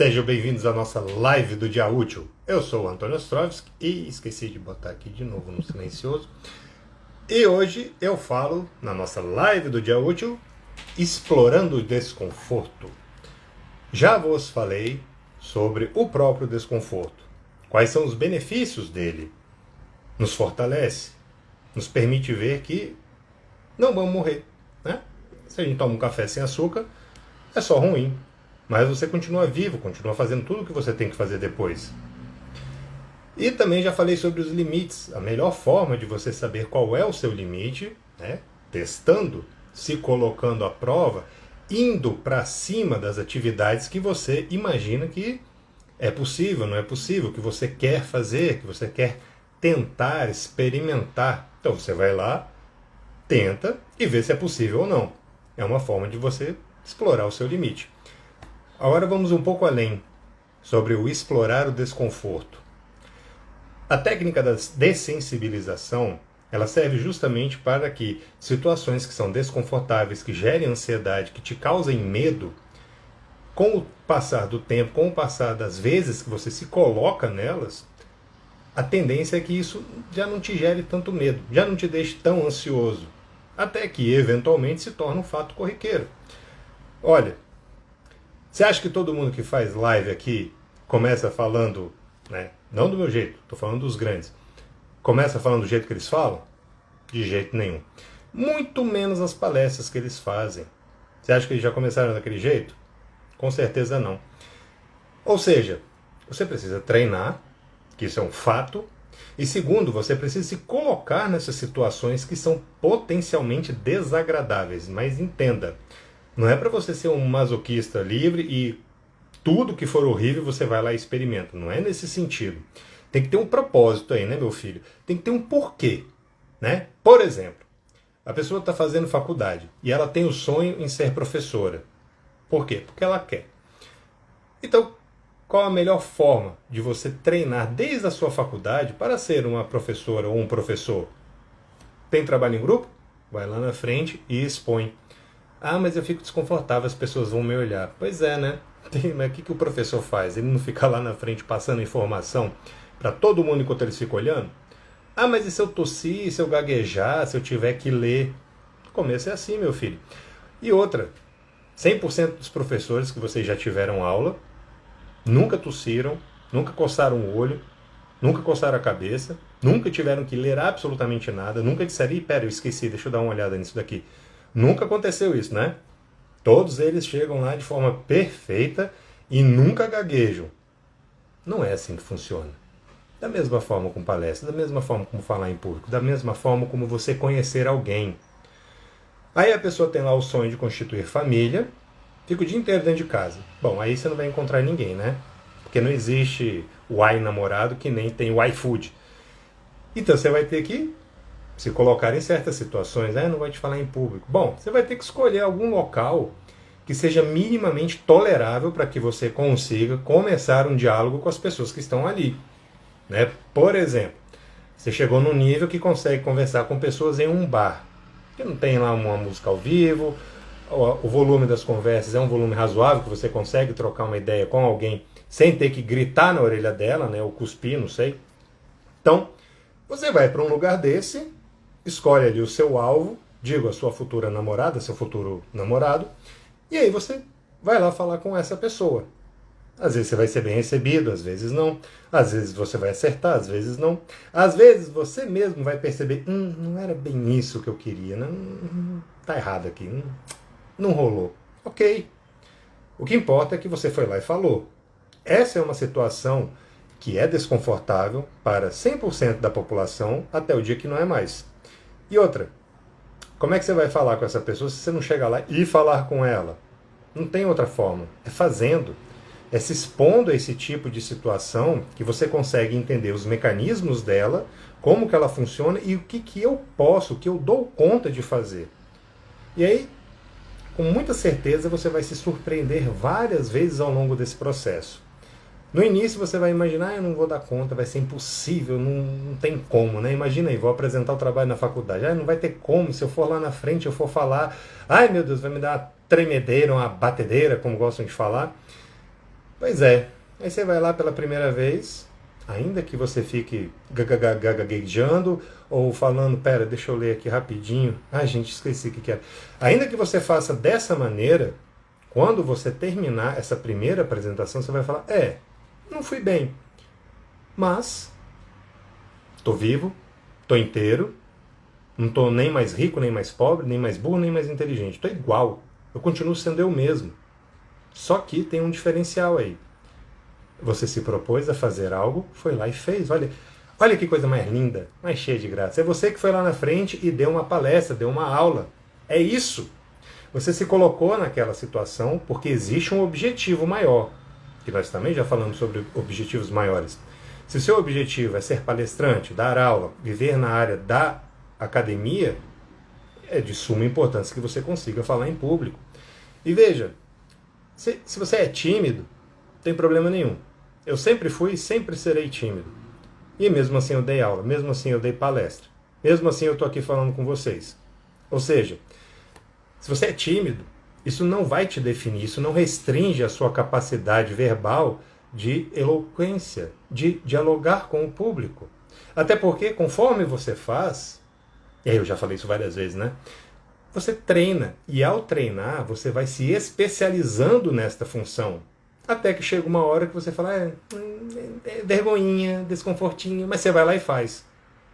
Sejam bem-vindos à nossa live do Dia Útil. Eu sou o Antônio Ostrovsky e esqueci de botar aqui de novo no silencioso. E hoje eu falo, na nossa live do Dia Útil, explorando o desconforto. Já vos falei sobre o próprio desconforto. Quais são os benefícios dele? Nos fortalece, nos permite ver que não vamos morrer, né? Se a gente toma um café sem açúcar, é só ruim. Mas você continua vivo, continua fazendo tudo o que você tem que fazer depois. E também já falei sobre os limites. A melhor forma de você saber qual é o seu limite, né? Testando, se colocando à prova, indo para cima das atividades que você imagina que é possível, não é possível, que você quer fazer, que você quer tentar, experimentar. Então você vai lá, tenta e vê se é possível ou não. É uma forma de você explorar o seu limite. Agora vamos um pouco além, sobre o explorar o desconforto. A técnica da dessensibilização, ela serve justamente para que situações que são desconfortáveis, que gerem ansiedade, que te causem medo, com o passar do tempo, com o passar das vezes que você se coloca nelas, a tendência é que isso já não te gere tanto medo, já não te deixe tão ansioso, até que eventualmente se torne um fato corriqueiro. Olha, você acha que todo mundo que faz live aqui começa falando, né? Não do meu jeito, estou falando dos grandes. Começa falando do jeito que eles falam? De jeito nenhum. Muito menos as palestras que eles fazem. Você acha que eles já começaram daquele jeito? Com certeza não. Ou seja, você precisa treinar, que isso é um fato. E segundo, você precisa se colocar nessas situações que são potencialmente desagradáveis. Mas entenda, não é para você ser um masoquista livre e tudo que for horrível você vai lá e experimenta. Não é nesse sentido. Tem que ter um propósito aí, né, meu filho? Tem que ter um porquê, né? Por exemplo, a pessoa está fazendo faculdade e ela tem o sonho em ser professora. Por quê? Porque ela quer. Então, qual a melhor forma de você treinar desde a sua faculdade para ser uma professora ou um professor? Tem trabalho em grupo? Vai lá na frente e expõe. Ah, mas eu fico desconfortável, as pessoas vão me olhar. Pois é, né? Mas o que o professor faz? Ele não fica lá na frente passando informação para todo mundo enquanto eles ficam olhando? Ah, mas e se eu tossir, se eu gaguejar, se eu tiver que ler? No começo é assim, meu filho. E outra, 100% dos professores que vocês já tiveram aula nunca tossiram, nunca coçaram o olho, nunca coçaram a cabeça, nunca tiveram que ler absolutamente nada, nunca disseram, pera, eu esqueci, deixa eu dar uma olhada nisso daqui. Nunca aconteceu isso, né? Todos eles chegam lá de forma perfeita e nunca gaguejam. Não é assim que funciona. Da mesma forma com palestra, da mesma forma como falar em público, da mesma forma como você conhecer alguém. Aí a pessoa tem lá o sonho de constituir família, fica o dia inteiro dentro de casa. Bom, aí você não vai encontrar ninguém, né? Porque não existe o namorado que nem tem o iFood. Então você vai ter que se colocar em certas situações, não vai te falar em público. Bom, você vai ter que escolher algum local que seja minimamente tolerável para que você consiga começar um diálogo com as pessoas que estão ali. Né? Por exemplo, você chegou num nível que consegue conversar com pessoas em um bar, que não tem lá uma música ao vivo, o volume das conversas é um volume razoável, que você consegue trocar uma ideia com alguém sem ter que gritar na orelha dela, né, ou cuspir, não sei. Então, você vai para um lugar desse, escolhe ali o seu alvo, digo, a sua futura namorada, seu futuro namorado, e aí você vai lá falar com essa pessoa. Às vezes você vai ser bem recebido, às vezes não. Às vezes você vai acertar, às vezes não. Às vezes você mesmo vai perceber, não era bem isso que eu queria, tá errado aqui, não rolou. Ok. O que importa é que você foi lá e falou. Essa é uma situação que é desconfortável para 100% da população até o dia que não é mais. E outra, como é que você vai falar com essa pessoa se você não chegar lá e falar com ela? Não tem outra forma. É fazendo. É se expondo a esse tipo de situação que você consegue entender os mecanismos dela, como que ela funciona e o que eu posso, o que eu dou conta de fazer. E aí, com muita certeza, você vai se surpreender várias vezes ao longo desse processo. No início você vai imaginar, eu não vou dar conta, vai ser impossível, não tem como, né? Imagina aí, vou apresentar o trabalho na faculdade, não vai ter como, se eu for lá na frente, eu for falar, ai meu Deus, vai me dar uma tremedeira, uma batedeira, como gostam de falar. Pois é, aí você vai lá pela primeira vez, ainda que você fique gaguejando ou falando, pera, deixa eu ler aqui rapidinho. Ai, gente, esqueci o que era. Ainda que você faça dessa maneira, quando você terminar essa primeira apresentação, você vai falar, não fui bem, mas estou vivo, estou inteiro, não estou nem mais rico, nem mais pobre, nem mais burro, nem mais inteligente. Estou igual, eu continuo sendo eu mesmo. Só que tem um diferencial aí. Você se propôs a fazer algo, foi lá e fez. Olha que coisa mais linda, mais cheia de graça. É você que foi lá na frente e deu uma palestra, deu uma aula. É isso. Você se colocou naquela situação porque existe um objetivo maior. Que nós também já falamos sobre objetivos maiores. Se o seu objetivo é ser palestrante, dar aula, viver na área da academia, é de suma importância que você consiga falar em público. E veja, se você é tímido, não tem problema nenhum. Eu sempre fui e sempre serei tímido. E mesmo assim eu dei aula, mesmo assim eu dei palestra. Mesmo assim eu estou aqui falando com vocês. Ou seja, se você é tímido, isso não vai te definir, isso não restringe a sua capacidade verbal de eloquência, de dialogar com o público. Até porque, conforme você faz, e aí eu já falei isso várias vezes, né? Você treina, e ao treinar, você vai se especializando nesta função. Até que chega uma hora que você fala, é vergonhinha, desconfortinho, mas você vai lá e faz.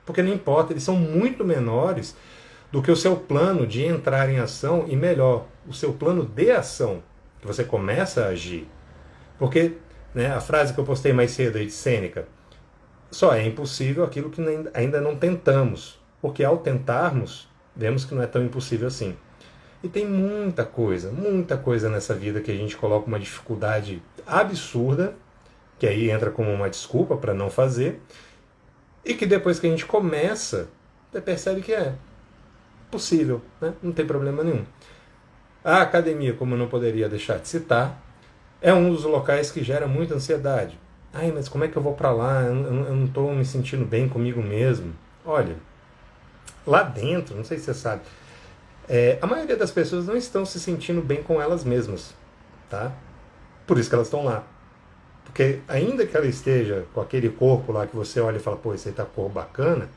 Porque não importa, eles são muito menores do que o seu plano de entrar em ação e, melhor, o seu plano de ação, que você começa a agir. Porque, né, a frase que eu postei mais cedo aí de Sêneca, só é impossível aquilo que ainda não tentamos. Porque ao tentarmos, vemos que não é tão impossível assim. E tem muita coisa nessa vida que a gente coloca uma dificuldade absurda, que aí entra como uma desculpa para não fazer, e que depois que a gente começa, você percebe que é possível, né? Não tem problema nenhum. A academia, como eu não poderia deixar de citar, é um dos locais que gera muita ansiedade. Ai, mas como é que eu vou para lá? Eu não estou me sentindo bem comigo mesmo. Olha, lá dentro, não sei se você sabe, a maioria das pessoas não estão se sentindo bem com elas mesmas, tá? Por isso que elas estão lá. Porque ainda que ela esteja com aquele corpo lá que você olha e fala, pô, esse aí tá corpo bacana,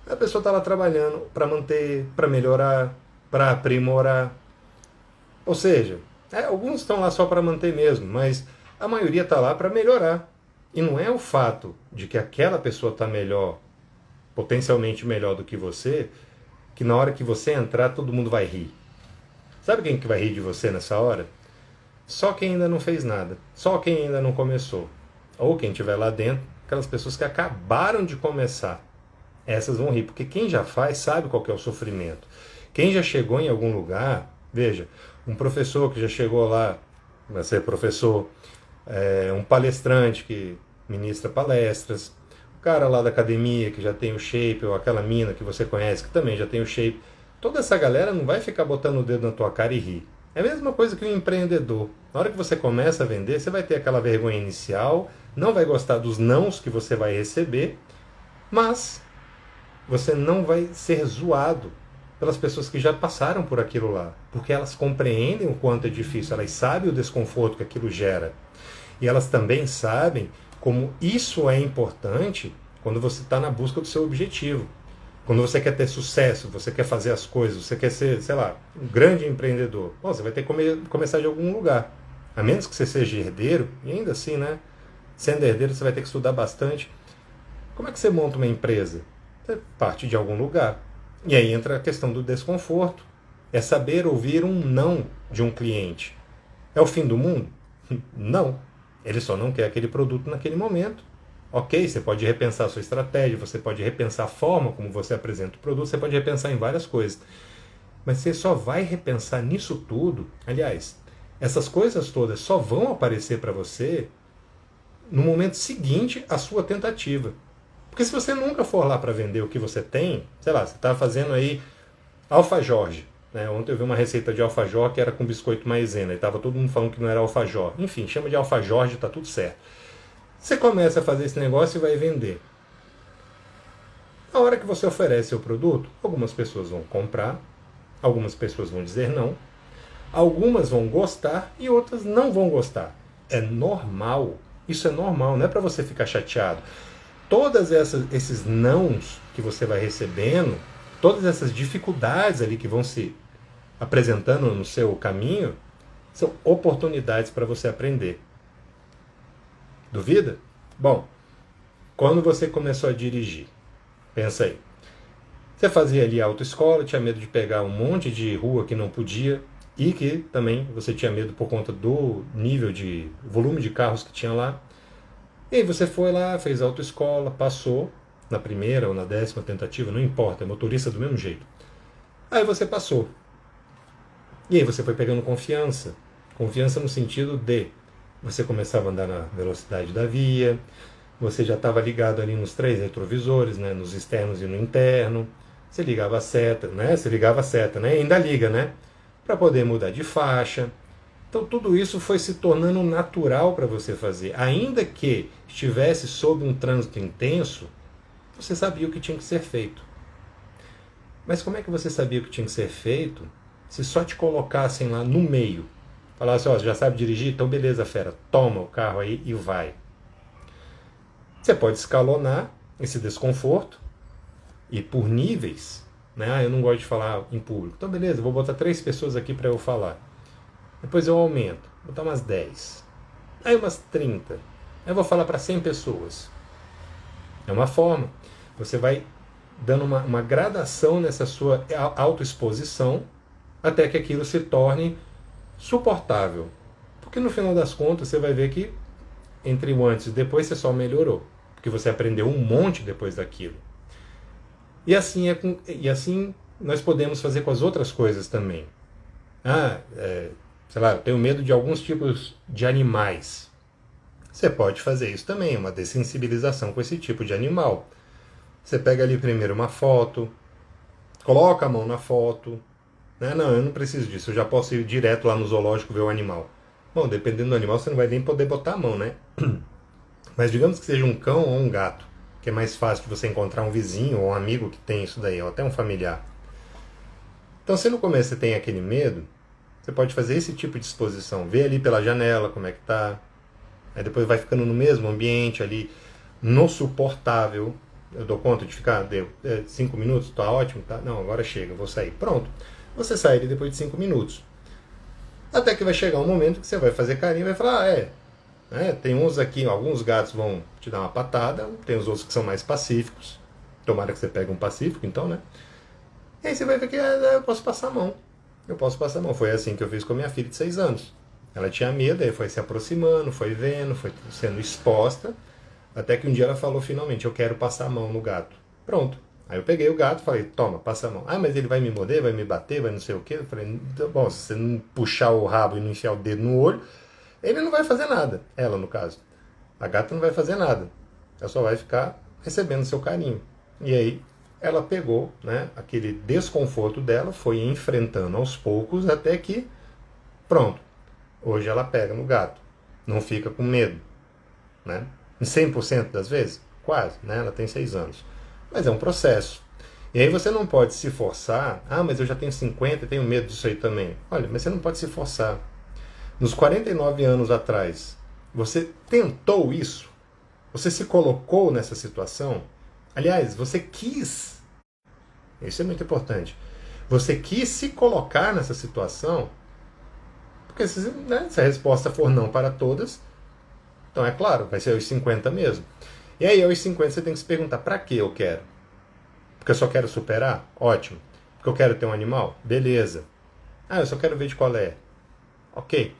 a pessoa está lá trabalhando para manter, para melhorar, para aprimorar. Ou seja, alguns estão lá só para manter mesmo, mas a maioria está lá para melhorar. E não é o fato de que aquela pessoa está melhor, potencialmente melhor do que você, que na hora que você entrar todo mundo vai rir. Sabe quem que vai rir de você nessa hora? Só quem ainda não fez nada, só quem ainda não começou. Ou quem estiver lá dentro, aquelas pessoas que acabaram de começar. Essas vão rir, porque quem já faz sabe qual que é o sofrimento. Quem já chegou em algum lugar, veja, um professor que já chegou lá, vai ser professor, um palestrante que ministra palestras, o cara lá da academia que já tem o shape, ou aquela mina que você conhece que também já tem o shape, toda essa galera não vai ficar botando o dedo na tua cara e rir. É a mesma coisa que um empreendedor. Na hora que você começa a vender, você vai ter aquela vergonha inicial, não vai gostar dos nãos que você vai receber, mas você não vai ser zoado pelas pessoas que já passaram por aquilo lá, porque elas compreendem o quanto é difícil, elas sabem o desconforto que aquilo gera. E elas também sabem como isso é importante quando você está na busca do seu objetivo. Quando você quer ter sucesso, você quer fazer as coisas, você quer ser, sei lá, um grande empreendedor, bom, você vai ter que começar de algum lugar. A menos que você seja herdeiro, e ainda assim, né? Sendo herdeiro, você vai ter que estudar bastante. Como é que você monta uma empresa? Você parte de algum lugar. E aí entra a questão do desconforto. É saber ouvir um não de um cliente. É o fim do mundo? Não. Ele só não quer aquele produto naquele momento. Ok, você pode repensar a sua estratégia, você pode repensar a forma como você apresenta o produto, você pode repensar em várias coisas. Mas você só vai repensar nisso tudo. Aliás, essas coisas todas só vão aparecer para você no momento seguinte à sua tentativa. Porque se você nunca for lá para vender o que você tem, sei lá, você está fazendo aí alfajor, né? Ontem eu vi uma receita de alfajor que era com biscoito maisena, e estava todo mundo falando que não era alfajor. Enfim, chama de alfajor, está tudo certo. Você começa a fazer esse negócio e vai vender. Na hora que você oferece o produto, algumas pessoas vão comprar, algumas pessoas vão dizer não, algumas vão gostar e outras não vão gostar. é normal. Isso é normal, não é para você ficar chateado. Todas esses nãos que você vai recebendo, todas essas dificuldades ali que vão se apresentando no seu caminho, são oportunidades para você aprender. Duvida? Bom, quando você começou a dirigir, pensa aí. Você fazia ali autoescola, tinha medo de pegar um monte de rua que não podia e que também você tinha medo por conta do nível de volume de carros que tinha lá. E aí você foi lá, fez autoescola, passou na primeira ou na 10ª tentativa, não importa, é motorista do mesmo jeito. Aí você passou. E aí você foi pegando confiança. Confiança no sentido de você começava a andar na velocidade da via, você já estava ligado ali nos 3 retrovisores, né, nos externos e no interno. Você ligava a seta, né? Você ligava a seta, né? E ainda liga, né? Para poder mudar de faixa. Então tudo isso foi se tornando natural para você fazer. Ainda que estivesse sob um trânsito intenso, você sabia o que tinha que ser feito. Mas como é que você sabia o que tinha que ser feito se só te colocassem lá no meio? Falassem, ó, já sabe dirigir? Então beleza, fera, toma o carro aí e vai. Você pode escalonar esse desconforto e por níveis, né? Ah, eu não gosto de falar em público. Então beleza, vou botar 3 pessoas aqui para eu falar. Depois eu aumento, vou botar umas 10. Aí umas 30. Aí eu vou falar para 100 pessoas. É uma forma. Você vai dando uma gradação nessa sua autoexposição até que aquilo se torne suportável. Porque no final das contas você vai ver que entre o antes e depois você só melhorou. Porque você aprendeu um monte depois daquilo. E assim nós podemos fazer com as outras coisas também. Sei lá, eu tenho medo de alguns tipos de animais. Você pode fazer isso também, uma dessensibilização com esse tipo de animal. Você pega ali primeiro uma foto, coloca a mão na foto. Né? Não, eu não preciso disso, eu já posso ir direto lá no zoológico ver o animal. Bom, dependendo do animal, você não vai nem poder botar a mão, né? Mas digamos que seja um cão ou um gato, que é mais fácil de você encontrar um vizinho ou um amigo que tem isso daí, ou até um familiar. Então, se no começo você tem aquele medo, você pode fazer esse tipo de exposição. Ver ali pela janela como é que tá. Aí depois vai ficando no mesmo ambiente ali, no suportável. Eu dou conta de ficar, deu 5 minutos, tá ótimo, tá? Não, agora chega, vou sair. Pronto. Você sai ali depois de 5 minutos. Até que vai chegar um momento que você vai fazer carinho e vai falar, tem uns aqui, alguns gatos vão te dar uma patada, tem os outros que são mais pacíficos. Tomara que você pegue um pacífico, então, né? E aí você vai ver que eu posso passar a mão. Eu posso passar a mão. Foi assim que eu fiz com a minha filha de 6 anos. Ela tinha medo, aí foi se aproximando, foi vendo, foi sendo exposta, até que um dia ela falou finalmente, eu quero passar a mão no gato. Pronto. Aí eu peguei o gato e falei, toma, passa a mão. Ah, mas ele vai me morder, vai me bater, vai não sei o quê. Eu falei, bom, se você não puxar o rabo e não enfiar o dedo no olho, ele não vai fazer nada. Ela, no caso. A gata não vai fazer nada. Ela só vai ficar recebendo seu carinho. E aí ela pegou, né, aquele desconforto dela, foi enfrentando aos poucos até que, pronto. Hoje ela pega no gato. Não fica com medo. Né? Em 100% das vezes? Quase. Né? Ela tem 6 anos. Mas é um processo. E aí você não pode se forçar. Ah, mas eu já tenho 50 e tenho medo disso aí também. Olha, mas você não pode se forçar. Nos 49 anos atrás, você tentou isso? Você se colocou nessa situação? Aliás, você quis. Isso é muito importante. Você quis se colocar nessa situação? Porque se a resposta for não para todas, então é claro, vai ser aos 50 mesmo. E aí aos 50 você tem que se perguntar, para que eu quero? Porque eu só quero superar? Ótimo. Porque eu quero ter um animal? Beleza. Ah, eu só quero ver de qual é. Ok.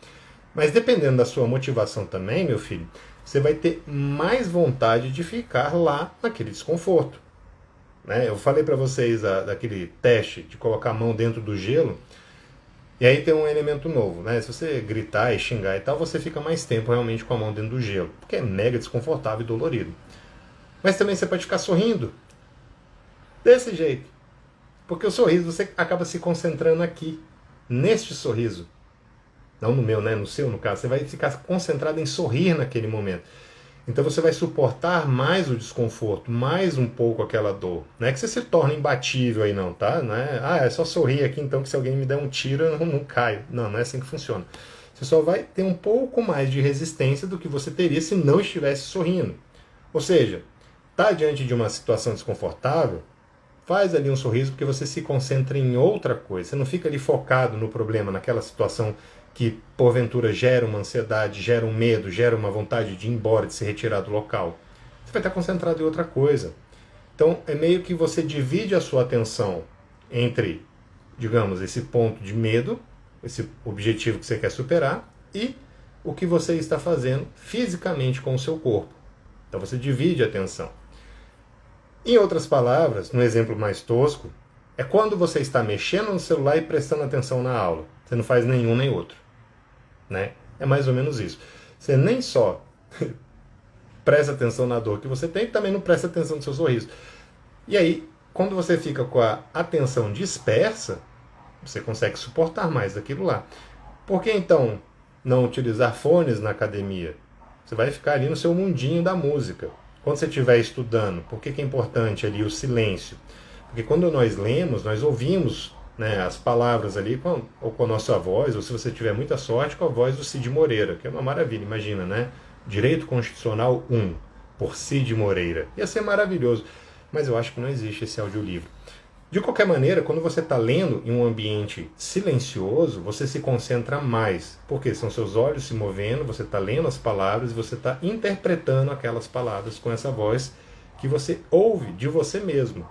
Mas dependendo da sua motivação também, meu filho, você vai ter mais vontade de ficar lá naquele desconforto. Né? Eu falei para vocês daquele teste de colocar a mão dentro do gelo. E aí tem um elemento novo, né? Se você gritar e xingar e tal, você fica mais tempo realmente com a mão dentro do gelo, porque é mega desconfortável e dolorido. Mas também você pode ficar sorrindo, desse jeito. Porque o sorriso, você acaba se concentrando aqui, neste sorriso. Não no meu, né? No seu, no caso. Você vai ficar concentrado em sorrir naquele momento. Então você vai suportar mais o desconforto, mais um pouco aquela dor. Não é que você se torna imbatível aí não, tá? Não é, é só sorrir aqui então que se alguém me der um tiro eu não caio. Não, não é assim que funciona. Você só vai ter um pouco mais de resistência do que você teria se não estivesse sorrindo. Ou seja, está diante de uma situação desconfortável, faz ali um sorriso porque você se concentra em outra coisa. Você não fica ali focado no problema, naquela situação que porventura gera uma ansiedade, gera um medo, gera uma vontade de ir embora, de se retirar do local. Você vai estar concentrado em outra coisa. Então é meio que você divide a sua atenção entre, digamos, esse ponto de medo, esse objetivo que você quer superar, e o que você está fazendo fisicamente com o seu corpo. Então você divide a atenção. Em outras palavras, no exemplo mais tosco, é quando você está mexendo no celular e prestando atenção na aula. Você não faz nenhum nem outro. Né? É mais ou menos isso. Você nem só presta atenção na dor que você tem, também não presta atenção no seu sorriso. E aí, quando você fica com a atenção dispersa, você consegue suportar mais daquilo lá. Por que então não utilizar fones na academia? Você vai ficar ali no seu mundinho da música. Quando você estiver estudando, por que é importante ali o silêncio? Porque quando nós lemos, nós ouvimos, né, as palavras ali ou com a nossa voz, ou se você tiver muita sorte, com a voz do Cid Moreira, que é uma maravilha, imagina, né? Direito Constitucional 1, por Cid Moreira. Ia ser maravilhoso, mas eu acho que não existe esse audiolivro. De qualquer maneira, quando você está lendo em um ambiente silencioso, você se concentra mais, porque são seus olhos se movendo, você está lendo as palavras e você está interpretando aquelas palavras com essa voz que você ouve de você mesmo.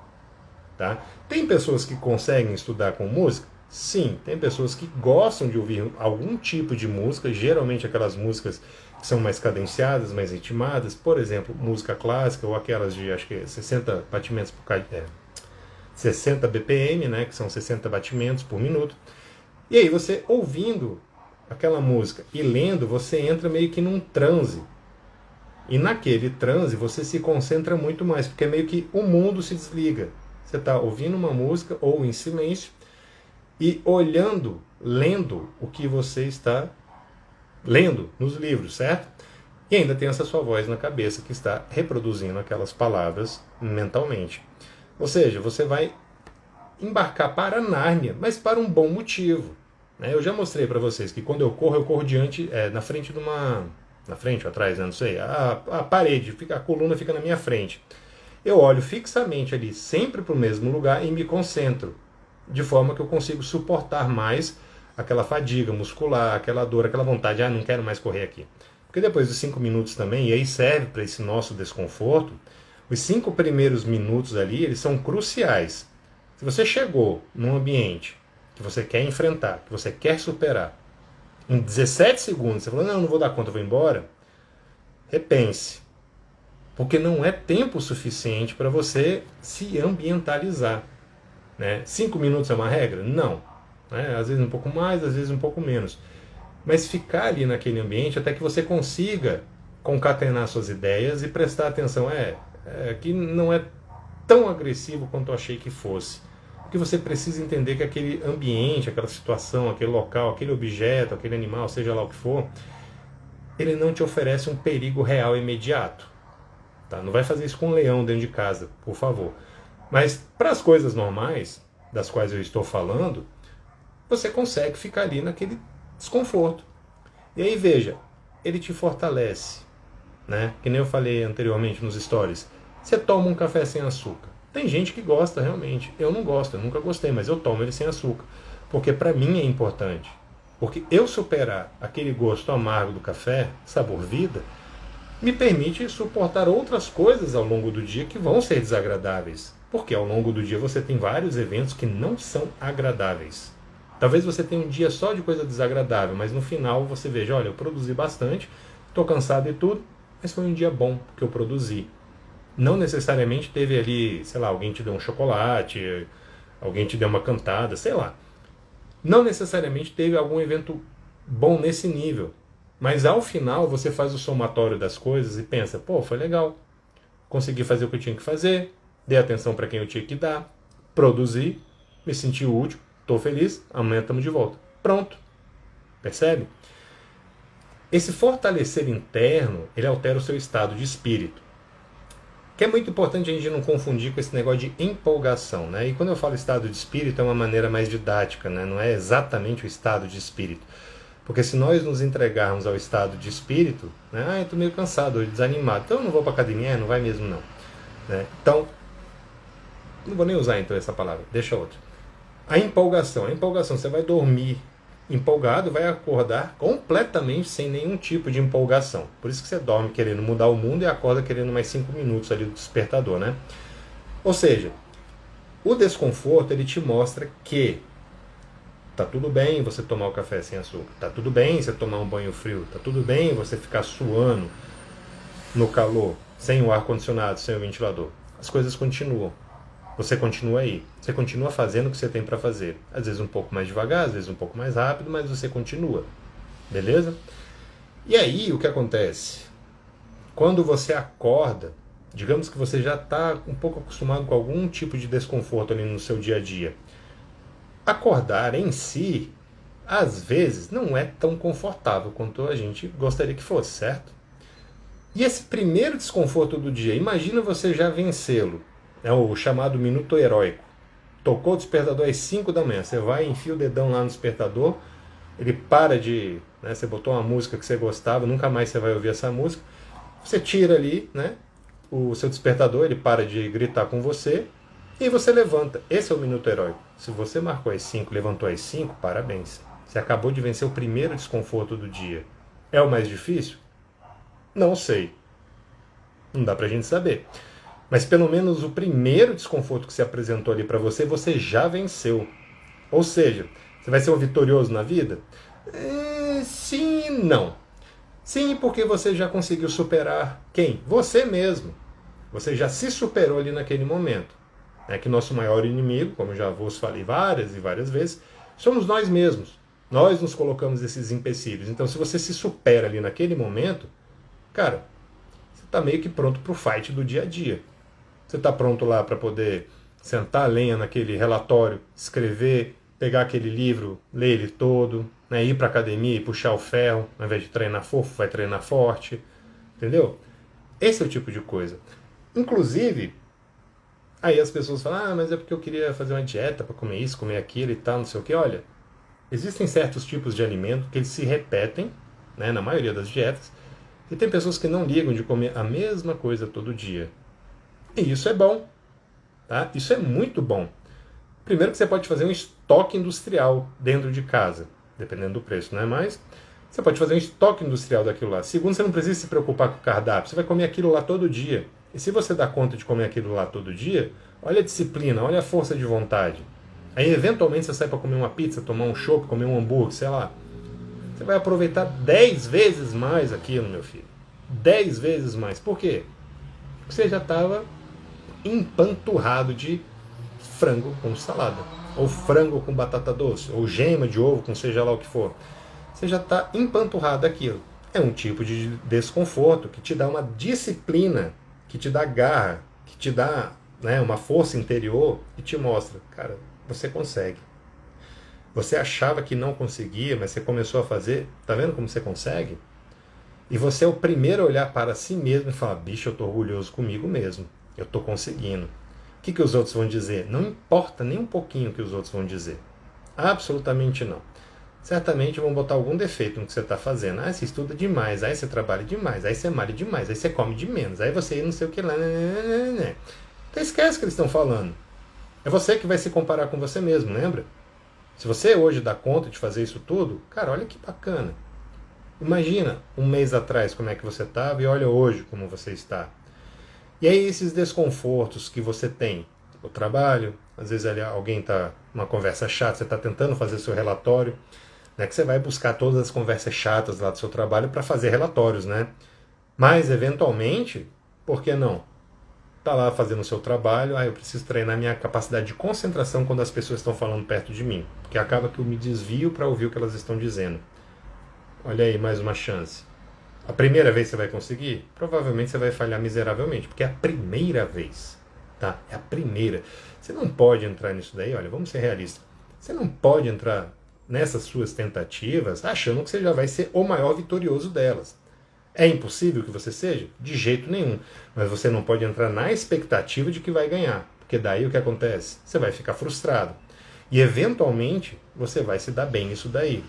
Tá? Tem pessoas que conseguem estudar com música? Sim, tem pessoas que gostam de ouvir algum tipo de música, geralmente aquelas músicas que são mais cadenciadas, mais ritmadas, por exemplo, música clássica ou aquelas de, acho que 60 batimentos por cada... 60 BPM, né, que são 60 batimentos por minuto. E aí você ouvindo aquela música e lendo, você entra meio que num transe. E naquele transe você se concentra muito mais, porque é meio que o mundo se desliga. Você está ouvindo uma música ou em silêncio e olhando, lendo o que você está lendo nos livros, certo? E ainda tem essa sua voz na cabeça que está reproduzindo aquelas palavras mentalmente. Ou seja, você vai embarcar para Nárnia, mas para um bom motivo. Eu já mostrei para vocês que quando eu corro diante, na frente de uma... Na frente ou atrás, não sei. A parede, a coluna fica na minha frente. Eu olho fixamente ali, sempre para o mesmo lugar e me concentro. De forma que eu consigo suportar mais aquela fadiga muscular, aquela dor, aquela vontade. Ah, não quero mais correr aqui. Porque depois dos 5 minutos também, e aí serve para esse nosso desconforto, os 5 primeiros minutos ali, eles são cruciais. Se você chegou num ambiente que você quer enfrentar, que você quer superar, em 17 segundos você falou, não vou dar conta, eu vou embora, repense. Porque não é tempo suficiente para você se ambientalizar. 5 minutos é uma regra? Não. Às vezes um pouco mais, às vezes um pouco menos. Mas ficar ali naquele ambiente até que você consiga concatenar suas ideias e prestar atenção. Que não é tão agressivo quanto eu achei que fosse. Porque você precisa entender que aquele ambiente, aquela situação, aquele local, aquele objeto, aquele animal, seja lá o que for, ele não te oferece um perigo real imediato. Tá? Não vai fazer isso com um leão dentro de casa, por favor. Mas para as coisas normais, das quais eu estou falando, você consegue ficar ali naquele desconforto. E aí veja, ele te fortalece. Que nem eu falei anteriormente nos stories. Você toma um café sem açúcar. Tem gente que gosta realmente. Eu não gosto, eu nunca gostei, mas eu tomo ele sem açúcar. Porque para mim é importante. Porque eu superar aquele gosto amargo do café, sabor vida, me permite suportar outras coisas ao longo do dia que vão ser desagradáveis. Porque ao longo do dia você tem vários eventos que não são agradáveis. Talvez você tenha um dia só de coisa desagradável, mas no final você veja, olha, eu produzi bastante, estou cansado e tudo, mas foi um dia bom que eu produzi. Não necessariamente teve ali, sei lá, alguém te deu um chocolate, alguém te deu uma cantada, sei lá. Não necessariamente teve algum evento bom nesse nível. Mas ao final você faz o somatório das coisas e pensa, pô, foi legal. Consegui fazer o que eu tinha que fazer, dei atenção para quem eu tinha que dar, produzi, me senti útil, estou feliz, amanhã estamos de volta. Pronto. Percebe? Esse fortalecer interno, ele altera o seu estado de espírito. Que é muito importante a gente não confundir com esse negócio de empolgação. E quando eu falo estado de espírito é uma maneira mais didática, não é exatamente o estado de espírito. Porque se nós nos entregarmos ao estado de espírito, né, estou meio cansado hoje, desanimado, então eu não vou para academia, não vai mesmo não. Né? Então, não vou nem usar então essa palavra, deixa outra. A empolgação, você vai dormir empolgado, vai acordar completamente sem nenhum tipo de empolgação. Por isso que você dorme querendo mudar o mundo e acorda querendo mais 5 minutos ali do despertador, né? Ou seja, o desconforto ele te mostra que tá tudo bem você tomar o café sem açúcar, tá tudo bem você tomar um banho frio, tá tudo bem você ficar suando no calor, sem o ar-condicionado, sem o ventilador. As coisas continuam. Você continua aí. Você continua fazendo o que você tem para fazer. Às vezes um pouco mais devagar, às vezes um pouco mais rápido, mas você continua. Beleza? E aí, o que acontece? Quando você acorda, digamos que você já está um pouco acostumado com algum tipo de desconforto ali no seu dia a dia. Acordar em si, às vezes, não é tão confortável quanto a gente gostaria que fosse, certo? E esse primeiro desconforto do dia, imagina você já vencê-lo. É o chamado minuto heróico. Tocou o despertador às 5 da manhã. Você vai, enfia o dedão lá no despertador, ele para de... Né, você botou uma música que você gostava, nunca mais você vai ouvir essa música. Você tira ali, né, o seu despertador, ele para de gritar com você e você levanta. Esse é o minuto heróico. Se você marcou às 5, levantou às 5, parabéns. Você acabou de vencer o primeiro desconforto do dia. É o mais difícil? Não sei. Não dá pra gente saber. Mas pelo menos o primeiro desconforto que se apresentou ali para você, você já venceu. Ou seja, você vai ser um vitorioso na vida? Sim e não. Sim, porque você já conseguiu superar quem? Você mesmo. Você já se superou ali naquele momento. É que nosso maior inimigo, como eu já vos falei várias e várias vezes, somos nós mesmos. Nós nos colocamos esses empecilhos. Então, se você se supera ali naquele momento, cara, você está meio que pronto para o fight do dia a dia. Você está pronto lá para poder sentar a lenha naquele relatório, escrever, pegar aquele livro, ler ele todo, né, ir para a academia e puxar o ferro, ao invés de treinar fofo, vai treinar forte, entendeu? Esse é o tipo de coisa. Inclusive, aí as pessoas falam, mas é porque eu queria fazer uma dieta para comer isso, comer aquilo e tal, não sei o que. Olha, existem certos tipos de alimento que eles se repetem, né, na maioria das dietas, e tem pessoas que não ligam de comer a mesma coisa todo dia. E isso é bom, tá? Isso é muito bom. Primeiro que você pode fazer um estoque industrial dentro de casa, dependendo do preço, não é mais? Você pode fazer um estoque industrial daquilo lá. Segundo, você não precisa se preocupar com o cardápio, você vai comer aquilo lá todo dia. E se você dá conta de comer aquilo lá todo dia, olha a disciplina, olha a força de vontade. Aí, eventualmente, você sai para comer uma pizza, tomar um chopp, comer um hambúrguer, sei lá. Você vai aproveitar 10 vezes mais aquilo, meu filho. 10 vezes mais. Por quê? Porque você já estava empanturrado de frango com salada, ou frango com batata doce, ou gema de ovo com seja lá o que for. Você já está empanturrado daquilo. É um tipo de desconforto que te dá uma disciplina, que te dá garra, que te dá, né, uma força interior e te mostra, cara, você consegue. Você achava que não conseguia, mas você começou a fazer. Tá vendo como você consegue? E você é o primeiro a olhar para si mesmo e falar, bicho, eu estou orgulhoso comigo mesmo. Eu estou conseguindo. O que os outros vão dizer? Não importa nem um pouquinho o que os outros vão dizer. Absolutamente não. Certamente vão botar algum defeito no que você está fazendo. Ah, você estuda demais, aí você trabalha demais, aí você malha demais, aí você come de menos, aí você não sei o que lá. Então esquece o que eles estão falando. É você que vai se comparar com você mesmo, lembra? Se você hoje dá conta de fazer isso tudo, cara, olha que bacana. Imagina um mês atrás como é que você estava e olha hoje como você está. E aí esses desconfortos que você tem, o trabalho, às vezes alguém está numa conversa chata, você está tentando fazer seu relatório, né, que você vai buscar todas as conversas chatas lá do seu trabalho para fazer relatórios, né? Mas, eventualmente, por que não? Tá lá fazendo o seu trabalho, eu preciso treinar minha capacidade de concentração quando as pessoas estão falando perto de mim, porque acaba que eu me desvio para ouvir o que elas estão dizendo. Olha aí, mais uma chance. A primeira vez você vai conseguir? Provavelmente você vai falhar miseravelmente, porque é a primeira vez, tá? É a primeira. Você não pode entrar nisso daí, olha, vamos ser realistas. Você não pode entrar nessas suas tentativas achando que você já vai ser o maior vitorioso delas. É impossível que você seja? De jeito nenhum. Mas você não pode entrar na expectativa de que vai ganhar, porque daí o que acontece? Você vai ficar frustrado. E eventualmente você vai se dar bem nisso daí.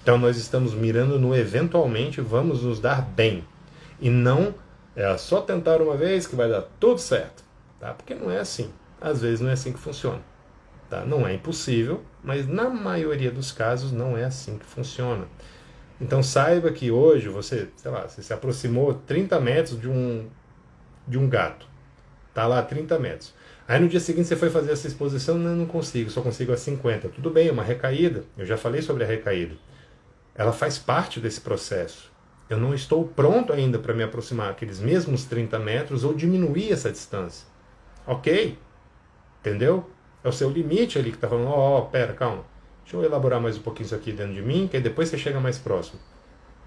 Então nós estamos mirando no eventualmente vamos nos dar bem. E não é só tentar uma vez que vai dar tudo certo. Tá? Porque não é assim. Às vezes não é assim que funciona. Tá? Não é impossível, mas na maioria dos casos não é assim que funciona. Então saiba que hoje você, sei lá, você se aproximou 30 metros de um gato. Tá lá a 30 metros. Aí no dia seguinte você foi fazer essa exposição, não consigo, só consigo a 50. Tudo bem, é uma recaída. Eu já falei sobre a recaída. Ela faz parte desse processo. Eu não estou pronto ainda para me aproximar aqueles mesmos 30 metros ou diminuir essa distância. Ok? Entendeu? É o seu limite ali que está falando, pera, calma. Deixa eu elaborar mais um pouquinho isso aqui dentro de mim, que aí depois você chega mais próximo.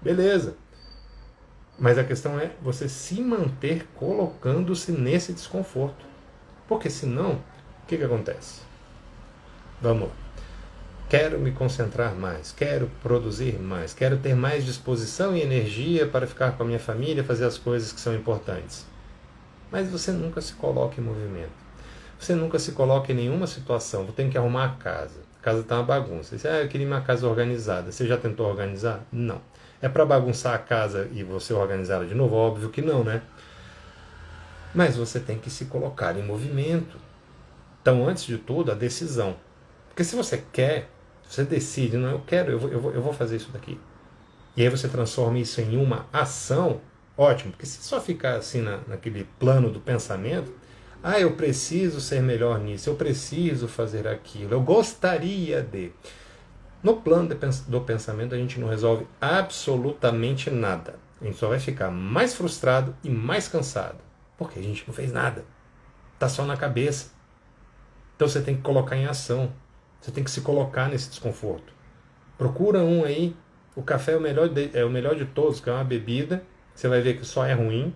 Beleza. Mas a questão é você se manter colocando-se nesse desconforto. Porque senão, o que acontece? Vamos lá. Quero me concentrar mais, quero produzir mais, quero ter mais disposição e energia para ficar com a minha família e fazer as coisas que são importantes. Mas você nunca se coloca em movimento. Você nunca se coloca em nenhuma situação. Vou ter que arrumar a casa. A casa está uma bagunça. Você diz, eu queria uma casa organizada. Você já tentou organizar? Não. É para bagunçar a casa e você organizá-la de novo? Óbvio que não, né? Mas você tem que se colocar em movimento. Então, antes de tudo, a decisão. Porque se você quer, você decide, não, eu quero, eu vou fazer isso daqui. E aí você transforma isso em uma ação, ótimo. Porque se só ficar assim naquele plano do pensamento, eu preciso ser melhor nisso, eu preciso fazer aquilo, eu gostaria de. No plano do pensamento a gente não resolve absolutamente nada. A gente só vai ficar mais frustrado e mais cansado. Porque a gente não fez nada. Está só na cabeça. Então você tem que colocar em ação. Você tem que se colocar nesse desconforto. Procura um aí. O café é o melhor de todos, que é uma bebida. Você vai ver que só é ruim.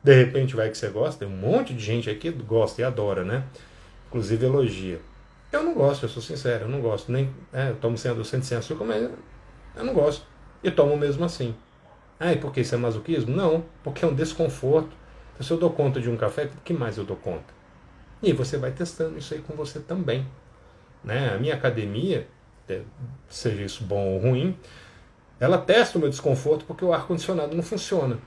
De repente vai que você gosta. Tem um monte de gente aqui que gosta e adora, né? Inclusive elogia. Eu não gosto, eu sou sincero, eu não gosto. Eu tomo sem adoçante, sem açúcar, mas eu não gosto. E tomo mesmo assim. E por que isso é masoquismo? Não, porque é um desconforto. Então, se eu dou conta de um café, o que mais eu dou conta? E você vai testando isso aí com você também. Né? A minha academia, seja isso bom ou ruim, ela testa o meu desconforto porque o ar-condicionado não funciona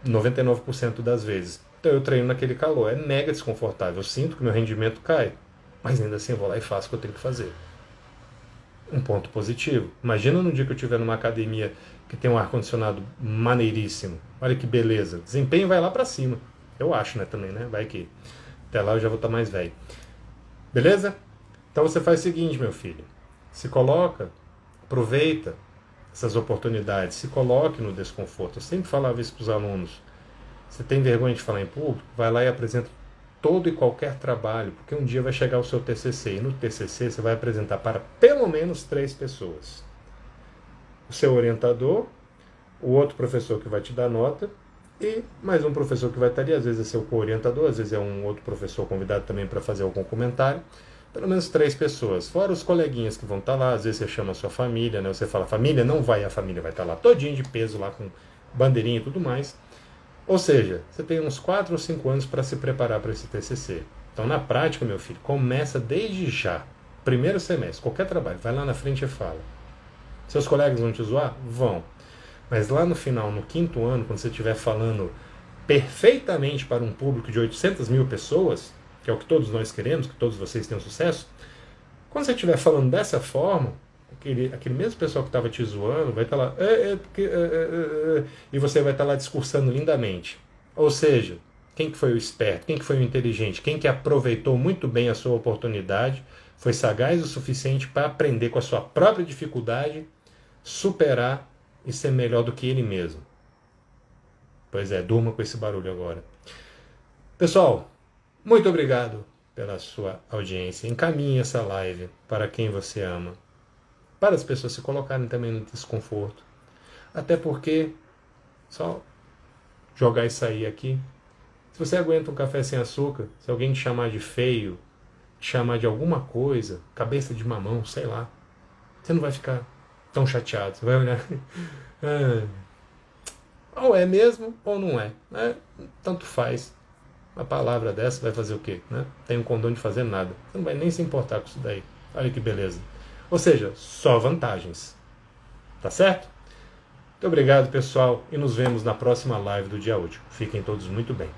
99% das vezes. Então eu treino naquele calor, é mega desconfortável. Eu sinto que meu rendimento cai, mas ainda assim eu vou lá e faço o que eu tenho que fazer. Um ponto positivo. Imagina no dia que eu estiver numa academia que tem um ar-condicionado maneiríssimo. Olha que beleza. Desempenho vai lá pra cima. Eu acho, né, também, né? Vai que até lá eu já vou estar mais velho. Beleza? Então você faz o seguinte, meu filho. Se coloca, aproveita essas oportunidades, se coloque no desconforto. Eu sempre falava isso para os alunos. Você tem vergonha de falar em público? Vai lá e apresenta todo e qualquer trabalho, porque um dia vai chegar o seu TCC, e no TCC você vai apresentar para pelo menos 3 pessoas. O seu orientador, o outro professor que vai te dar nota, e mais um professor que vai estar ali, às vezes é seu co-orientador, às vezes é um outro professor convidado também para fazer algum comentário. Pelo menos 3 pessoas, fora os coleguinhas que vão estar lá, às vezes você chama a sua família, né? Você fala família, não vai, a família vai estar lá todinho de peso, lá com bandeirinha e tudo mais. Ou seja, você tem uns 4 ou 5 anos para se preparar para esse TCC. Então, na prática, meu filho, começa desde já. Primeiro semestre, qualquer trabalho, vai lá na frente e fala. Seus colegas vão te zoar? Vão. Mas lá no final, no 5º ano, quando você estiver falando perfeitamente para um público de 800 mil pessoas, que é o que todos nós queremos, que todos vocês tenham sucesso, quando você estiver falando dessa forma, aquele mesmo pessoal que estava te zoando vai estar lá, e você vai estar lá discursando lindamente. Ou seja, quem que foi o esperto, quem que foi o inteligente, quem que aproveitou muito bem a sua oportunidade, foi sagaz o suficiente para aprender com a sua própria dificuldade, superar e ser melhor do que ele mesmo. Pois é, durma com esse barulho agora. Pessoal, muito obrigado pela sua audiência. Encaminhe essa live para quem você ama, para as pessoas se colocarem também no desconforto. Até porque, só jogar isso aí aqui, se você aguenta um café sem açúcar, se alguém te chamar de feio, te chamar de alguma coisa, cabeça de mamão, sei lá, você não vai ficar tão chateado. Você vai olhar, ou é mesmo ou não é, né? Tanto faz. Uma palavra dessa vai fazer o quê? Né? Tem um condão de fazer nada. Você não vai nem se importar com isso daí. Olha que beleza. Ou seja, só vantagens. Tá certo? Muito obrigado, pessoal, e nos vemos na próxima live do Dia Útil. Fiquem todos muito bem.